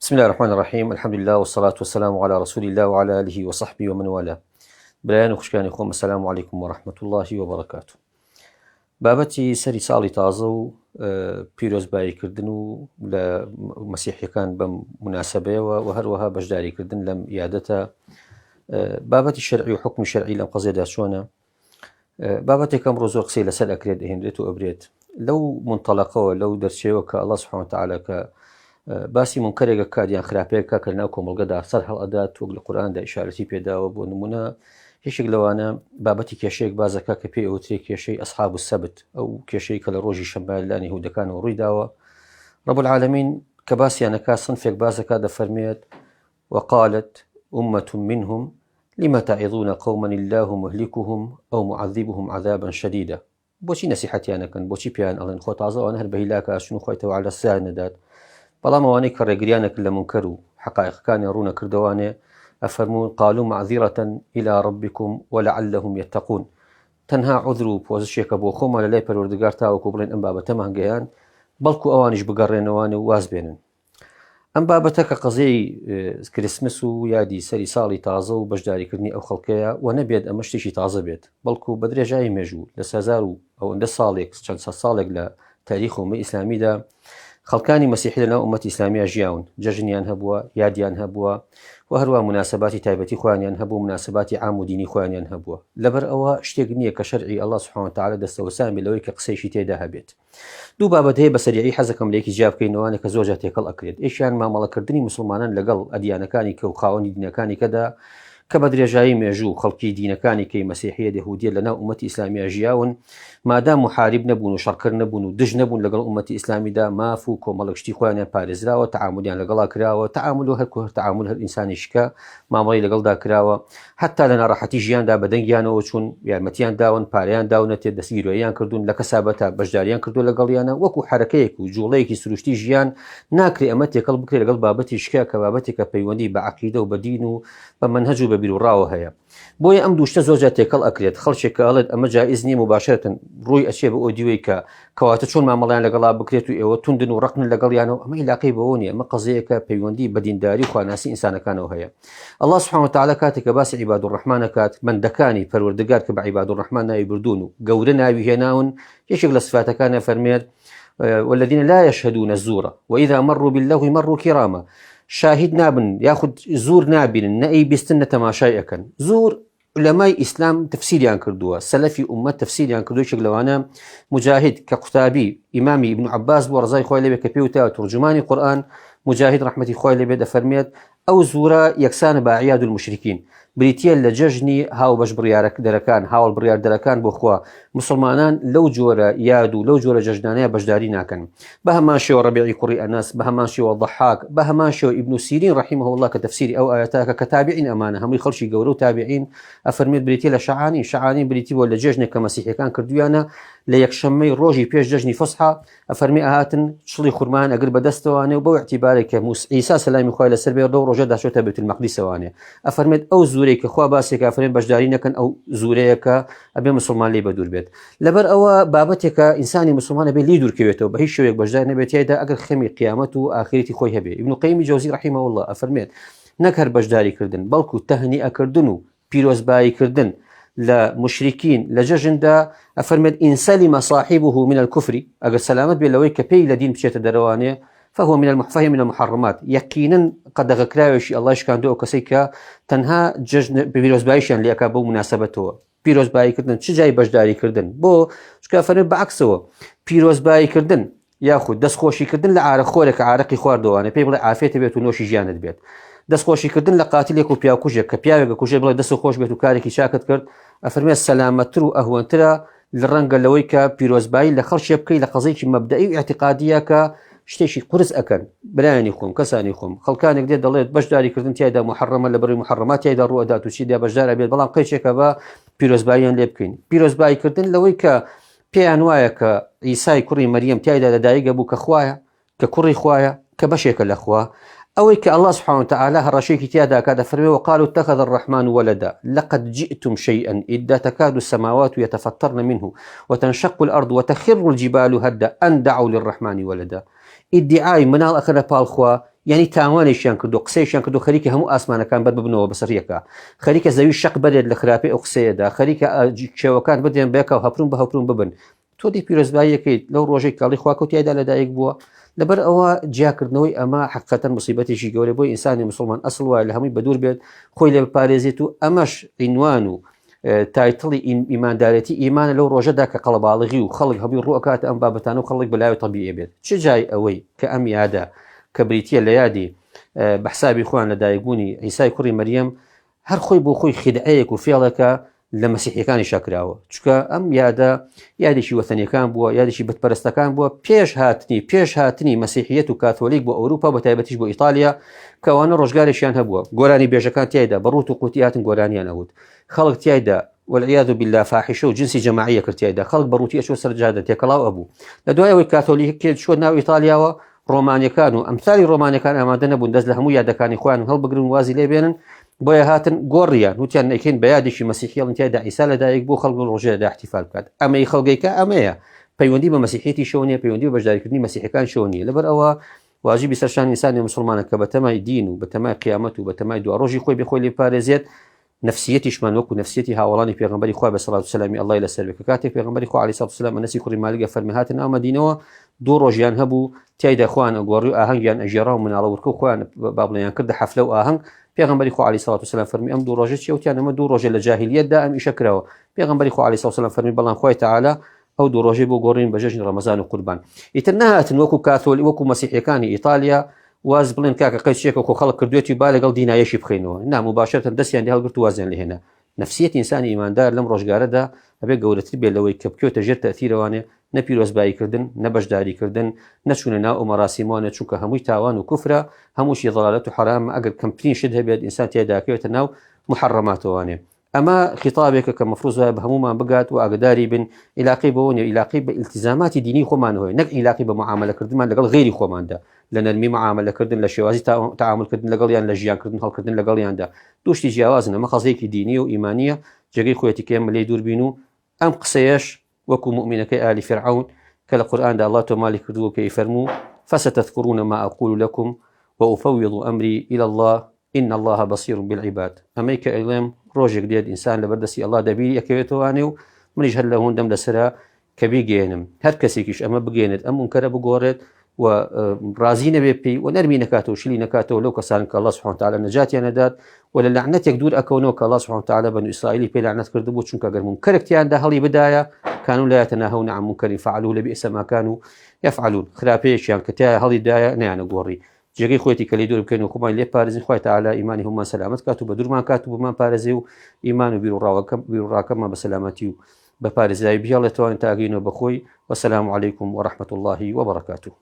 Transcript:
بسم الله الرحمن الرحيم. الحمد لله والصلاة والسلام على رسول الله وعلى آله وصحبه ومن والاه. برایان و خوشکانی خۆم، السلام عليكم ورحمة الله وبركاته. بابەتی سەری ساڵی تازە و پیرۆزباییکردن و لە مەسیحیەکان بەم مناسبەیەوە و هەروەها بەشداریکردن لەم یادەتە بابەتی شەرعی و حکمی شەرعی لەم قەزێدا چۆنە. بابەتێکم ڕۆ زۆر قسەی لەسەر ئەکرێت ئەهێنرێت و ئەبرێت لەو منتەڵەقەوە لەو دەرچەوە کە ئەڵڵا سوبحانه وتعالە کە باسی منکەرێکە کاریان خراپەیەکە کە لەناو کۆمەڵگەدا سەر هەڵئەدات وەک لە قورئاندا ئیشارەتی پێداوە. بۆ نمونە هیچێک لەوانە بابەتی کێشەیەک بازەکە کە پێی ئەوترێت کێشەی ئەصحاب السەبت، ئەو کێشەی کە لە ڕۆژی شەمبە لانی یەهودەکانەوە ڕوویداوە. رب العالمین کە باسییانەکە سنفێک بازەکە دەفەرمێت وقالت أمة منهم لم تعظون قوما الله مهلكهم أو معذبهم عذابا شديدا. بۆچی نەسیحەتیانەکەن، بۆچی پیان ئەڵێن خۆ تازەوانە هەر بە هیلاکە ئاشن و خۆیتەوە عەلە سیان نەدات. بەڵام ئەوانەی کە ڕێگریانەکرد لە منکەر و حقائقەکانی ڕوونە کردوانێ ئەفەرمون قالوا معذرة إلى ربكم ولعلهم يتقون. تەنها عذر و پۆزشێکە بۆ خۆمان لە لای پەروەردگار تاوەکو بڵێن ئەم بابەتەمان گەیان، بەڵکو ئەوانیش بگەڕێنەوانێ و واز بێنن. ئەم بابەتە کە قەزەی کریسمس و یادی سەری ساڵی تازە و بەشداریکردنی ئەو خەڵکەیە و نەبێت ئەمە شتێکی تازە بێت، بەڵکو بە درێژایی مێژوو لە 1000 و ئەوەندە ساڵێک چەند سەد ساڵێک لە تاریخ ئومەی ئیسلامیدا خەڵکانی مەسیحی لەناو ئومەتی ئیسلامیە ژیاون، جەژنیان هەبووە، یادیان هەبووە و هەروە مناسباتی تایبەتی خۆیانیان هەبوو، مناسباتی عام و دینی خۆیانیان هەبووە. لەبەر ئەوە شتێک نییە کە شەرعی ئەڵڵا سوبحانه وتعالە دەستەوەسان بێت لەوەی کە قسەیشی تێدا هەبێت. دوو بابەت هەیە بەسەریعی حەزەکەم لە یەکی جیا بکەینەوەوانە کە زۆرجار تێکەڵ ئەکرێت. ئیشیان مامەڵەکردنی مسلمانان لەگەڵ ئەدیانەکانی کە و خاوەنی دینەکانی کەدا کە بە درێژایی مێژوو خەڵکی دینەکانی کەی مەسیحیە یەهودیە لەناو ئومەتی ئیسلامیە ژیاون، مادام محارب نەبوون و شەڕکرد نەبوون و دژ نەبوون لەگەڵ ئومەتی ئیسلامیدا، ماف و کۆمەڵک شتی خۆیانیان پارێزراوە، تەعاملیان لەگەڵا کراوە، تەعامل و هەر تەعامل هەر ئینسانیشکە مامەڵی لەگەڵدا کراوە، حتا لە ناڕەحەتی ژیاندا بەدەنگیانەوە چوون، یارمەتیان داون، پارەیان داونەتێت، دەستگیرۆییان کردوون، لە کەسابەتە بەشداریان کردو لەگەڵیانە، وەکو حرەکەیەک و جوڵەیەکی سروشتی ژیان ناکرێ ئەمە تێکەڵ بکرێت لەگەڵ بابەتی شکا کە بابەتێکە پەیوەندی بە عەقیدە و بە دین و بە مەنهەج و بە بیرروڕاوە هەیە. بۆیە ئەم دووشتە زۆرجار تێکەڵ ئەکرێت. خەڵکێک کە ئەڵێت ئەمە جائز نییە مباشرەتەن ڕووی ئەچێ بە ئۆدیۆی کە کەواتە چۆن مامەڵیان لەگەڵا بکرێت و ئێوە توندن و ڕقن لەگەڵیانەوە، ئەمە عیلاقەی بەوە نییە، ئەمە قەزەیەکە پەیوەندی بە دینداری و خواناسی ئینسانەکانەوە هەیە. ئەڵڵا سوبحانه وتعالە کاتێک کە باسی عیباد الرحمان ئەکات، بەندەکانی پەروەردگار کە بە عیباد الرحمان ناوی بردوون و گەورە ناوی هێناون، یەکێک لە صفاتەکانە فەرمێت والذین لا يشهدون الزور وإذا مروا باللغو مروا كراما. شاهد نابن یاخود زور نابن، نەئی بیستن نە تەماشای ئەکەن. زور علەمای ئیسلام تفسیریان کردووە، سەلەفی ئومەت تفسیریان کردووە. یەکێک لەوانە مجاهید کە قوتابی ئیمامی ئیبن عەباس بووە ڕزای خۆی لێبێت کە پێوتە تورجمانی قورئان، مجاهید ڕەحمەتی خۆی لێبێت دەفەرمێت ئەو زورە یەکسانە بە عیاد المشرکین، بریتیە لە جەژنی هاوبەش دەرەکان، هاوڵ بڕیاردەرەکان بۆ خوا. مسلمانان لەو جۆرە یاد و لەو جۆرە جەژنانەیە بەشداری ناکەن. بە هەمان شێوە ڕەبیعی کوڕی ئەنەس، بە هەمان شێوە ضەحاک، بە هەمان شێوە ئیبن سیرین ڕەحیمەه الله کە تەفسیری ئەو ئاەتەکە کە تابعین ئەمانە هەمووی خەڵکی گەورە و تابعین، ئەفەرمێت بریتیە لە شەعانی بریتی بۆ لە جێژنێک کە مەسیحیەکان کردویانە لە یەکشەممەی ڕۆژی پێش جەژنی فەسحا، ئەفەرمێ ئاهاتن چڵی خورمان ئەگر بەدەستەوانێ و بەو اعتیبارێک کە ئیسا سەلامی خوای لەسەر بێ لەو ڕۆژەدا چۆتە بەیت المەقدیسەوانێ، ئەفەرمێت ئەو زورەی کە خوا باسێکە ئەفەرمێت بەشداری نەکەن ئەو زورەیەکە ئەبێ مسلمان لێ بەدوور بێت. لەبەر ئەوە بابەتێکە ئینسانی مسلمانە بێ لی دوورکەوێتەوە، بە هیچ شێوەیەک بەشدار نەبێت یایدا ئەگەر خەمی قیامەت و ئاخرەتی خۆی هەبێ. ئیبن قەیمی جەوزی ڕەحیمەه الله ئەفەرمێت نەک هەر بەشداریکردن بەڵکو تەهنیئەکردن و پیرۆزباییکردن لە مشرکین لە جەژندا، ئەفەرمێت ئین سەلیمە صاحبه من الكفر، ئەگەر سەلامەت بێ لەوەی کە پێی لە دین بچێتە دەرەوانێ، فهو من المحرمات، یەقینەن قەدەغەکراوێشی ئەڵڵا شکاندووە ئەو کەسەی کە تەنها جەژن پیرۆزباییشیان لێ ئەکا بەو مناسبەتەوە. پیرۆزباییکردن چ جای بەشداریکردن بۆ چکە فەرمێت بەعکسەوە پیرۆزباییکردن یاخود دەستخۆشیکردن لە ئارەخۆرێک عارەقی خواردەوانە پێی بڵێ ئافێتە بێت و نۆشی ژیانت بێت. دەستخۆشیکردن لە قاتیلێک و پیاکوژێک کە پیاوێک کوژێ بڵێ دەست خۆش بێت و کارێکی چاکت کرد، ئەفەرمێت سەلامەتتر و ئەهوەنترە لە ڕەنگە لەوەی کە پیرۆزبایی لە خەڵکی بکەی لە قەزەیەکی مەبدەئی و ئیعتیقادیە کە شتێکی قورس ئەکەن. برایانی خۆم کەسانی خۆم خەڵکانێک دێت دەڵێت بەشداریکردن تیایدا محرمە، لە بەڕێی محرمات تیایدا ڕوئەدات و چیدا بەشدارە بێت، بەڵام قەیچێکە بە پیرۆزباییان لێ بکەین. پیرۆزباییکردن لەوەی کە پێیان وایە کە ئیسای کوڕی مەریەم تیایدا لەدایکە بوو کە خوایە، کە کوڕی خوایە، کە بەشێکە لە خوا، ئەوەی کە الله سبحانه وتعالى هەڕەشەیەکی تیادا کە دەفەرمێ وقالوا اتخذ الرحمن ولدا لقد جئتم شيئا إذا تكاد السماوات يتفطرن منه وتنشق الأرض وتخر الجبال هدا أن دعوا للرحمن ولدا. ادعای مناڵ ئەکەنە پاڵخوا یعنی تاوانێکیان کردو قسەیشیان کردو خەریکە هەموو ئاسمانەکان بەر ببنەوە بەسەریەکە خەریکە زەوی شەق بەرێت لە خراپەی ئەو قسەیەدا خەریکە کێوەکان بدێن بێکەوە هەپڕون بە هەپڕون ببن تۆ دی پیرۆزباییەکەیت لەو ڕۆژەی کاڵی خواکەوتیایدا لەدایک بووە لەبەر ئەوە جیاکردنەوەی ئەمە حقیقەتەن مصیبەتێکی گەورە بۆی ئینسانی مسلمان ئەسڵ وایە لە هەمووی بەدوور بێت خۆی لێ بپارێزێت و ئەمەش عنوان و تایتڵی ئیماندارەتی ئیمانە لەو ڕۆژەدا کە قەڵەباڵغی و خەڵک هەمووی ڕوئکات ئەم بابەتانە و خەڵک بەلایەوە تەبیعی بێت چ جای ئەوەی کە ئەم یادە کە بریتە لە یادی بە حسابی خۆیان لەدایکبوونی عیسای کوڕی مەریەم هەر خۆی بۆ خۆی خیدعەیەک و فێڵەکە لە مەسیحیەکانی شاکراوە چکە ئەم یادە یادێکی وەتەنیەکان بووە یادێکی بتپەرستەکان بووە پێش هاتنی مەسیحیەت و کاتۆلیک بۆ ئەوروپا بە تایبەتیش بۆ ئیتالیا کەوانە ڕۆژگارێکیان هەبووە گۆرانی بێژەکان تایدا بەڕوت و قوتیاتن گۆرانیان ئەوت خەڵک تایدا والعیاذ بالله فاحشە و جنسی جەماعیە کردیایدا خەڵک بەڕوتی ئەچوە سەرجادە تێکەڵاو ئەبوو لە دوای ئەوەی کاتۆلیک چوە ناو ئیتالیاوە ڕۆمانیەکان و ئەمثالی ڕۆمانیەکان ئامادە نەبوون دەست لە هەموو یادەکانی خۆیان هەڵبگرن وازی لێبێنن بۆیە هاتن گۆڕیان وتیان نەکەین بە یادێکی مەسیحیەڵن تایدا عیسا لەدایک بۆ خەڵک ڕۆژەیەدا احتیفال بکات ئەمەی خەڵگەیکە ئەمەیە پەیوەندی بە مەسیحیەتی شەونیە پەیوەندی بە بەشداریکردنی مەسیحەکان شەونیە لەبەر ئەوە واجبی سەرشان ئینسانی مسلمانە کە بە تەمای دین و بە تەمای قیامەت و بە تەمای دوا ڕۆژی خۆی بخۆی لێ پارێزێت نفسیەتیشمان وەکو نفسیەتی هاوڵانی پێغەمبەری خوا بەسەڵات و سەلامی ئەڵڵای لەسەر بێت کە کاتێک پێغەمبەری خوا عەلەیهی سەڵاتو وسەلام ئەنەسی کوڕی مالیکە فەرمی هاتن ئەو مەدینەوە دوو ڕۆژیان هەبوو تایدا خۆیان ئەگۆڕی و ئاهەنگیان ئەژێڕا و مناڵە ورکە و خۆیان بابڵیان کردە حەفلە و ئاهەنگ پێغەمبەری خوا عەلەیهی سەڵاتو وسەلام فەرمی ئەم دوو ڕۆژە چیوتیان ئەمە دوو ڕۆژە لە جاهیلیەتدا ئەم ئیشە کراوە پێغەمبەری خوا عەلەیهی سەڵاتو وسەلام فەرمی بەڵام خوای تەعالا ئەو دوو ڕۆژەی بۆ گۆڕین بە جەژنی ڕەمەزان و قوربان ئیتر نەهاتن وەکو کاتۆلی وەکو مەسیحیەکانی ئیتالیا واز بڵێن کاکە قەیچێکە و خەڵک کردوێتی با لەگەڵ دینایەشی بخەینەوە نا مباشرەتەن دەستیان لێ هەڵگرت و وازیان لێ هێنا نفسیەت ئینسانی ئیماندار لەم ڕۆژگارەدا ئەبێ گەورەتر بێت لەوەی کە بکوێتە ژێر تەئثیرەوانێ نە پیرۆزباییکردن نە بەشداریکردن نەچوونە ناو ئەو مەراسیمانە چونکە هەمووی تاوان و کوفرە هەمووشی ضەلالەت و حەرام ئەگەر کەمترین شت هەبێت ئینسان تێدا کەوێتە ناو محەڕەماتەوانێ ئەمە خیتابێکە کە مەفروض وایە بە هەمومان بگات و ئاگداری بن عیلاقی بەوە نیە عیلاقی بە ئیلتیزاماتی دینی خۆمانەوەی نەک عیلاقی بە معاملەکردنمان لەگەڵ غیری خۆماندا لە نەرمی معاملەکردن لە شێوازی تعاملکردن لەگەڵیان لە ژیانکردن هەڵکردن لەگەڵیاندا دوشتی جیاوازن ئەمە خەزەیەکی دینی و ئیمانیە جێگەی خۆیەتی کێمە لێی دووربین و ئەم قسەیەش وەکو مؤمنەکەی ئالی فیرعون کە لە قورئاندا ئەڵڵا تۆمالی کردووە کە فەرموو فستذكرون ما أقول لكم وأفوض أمري إلى الله إن الله بصير بالعباد ئەمەی کە ئەڵێم ڕۆژێک دێت ئینسان لە بەردەستی ئەڵڵا دەبی یەکەوێتەوانێ و منیش هەر لە هەوندەم لەسرە کە بیگەێنم هەر کەسێکیش ئەمە بگەێنێت ئەم منکەرە بگۆڕێت و ڕازی نەبێ پێی و نەرمی نەکاتەوە شلی نەکاتەوە لەو کەسان کە ئەڵڵا سوبحانه وتعالى نەجاتیان نەدات و لە لعنەتێک دوور ئەکەونەوە کە ئەڵڵا سوبحانه وتعالى بەنو ئیسرائیلی پێی لعنەت کردبوو چونکە ئەگەر منکەرێکیاندا هەڵی بدایە كانوا لا يتناهون عن منكر فعلوه لبئس ما كانوا يفعلون خراپەیەکیان کە تایە هەڵی دایە نەیانە گۆڕی جێگەی خۆیەتی کە لێ دوور بکەین و خۆمان لێ پارێزین خوای تەعالا ئیمانی هەمومان سەلامەت کات و بە دوورمان کات و بمان پارێزێ و ئیمان و بیر و ڕاکەمان بە سەلامەتی و بە پارێزایی بهێڵێتەوە تا ئەگەینەوە بەخۆی وەسەلام عەلەیکم وەڕەحمەتوڵڵاهی وەبەڕەکاتوه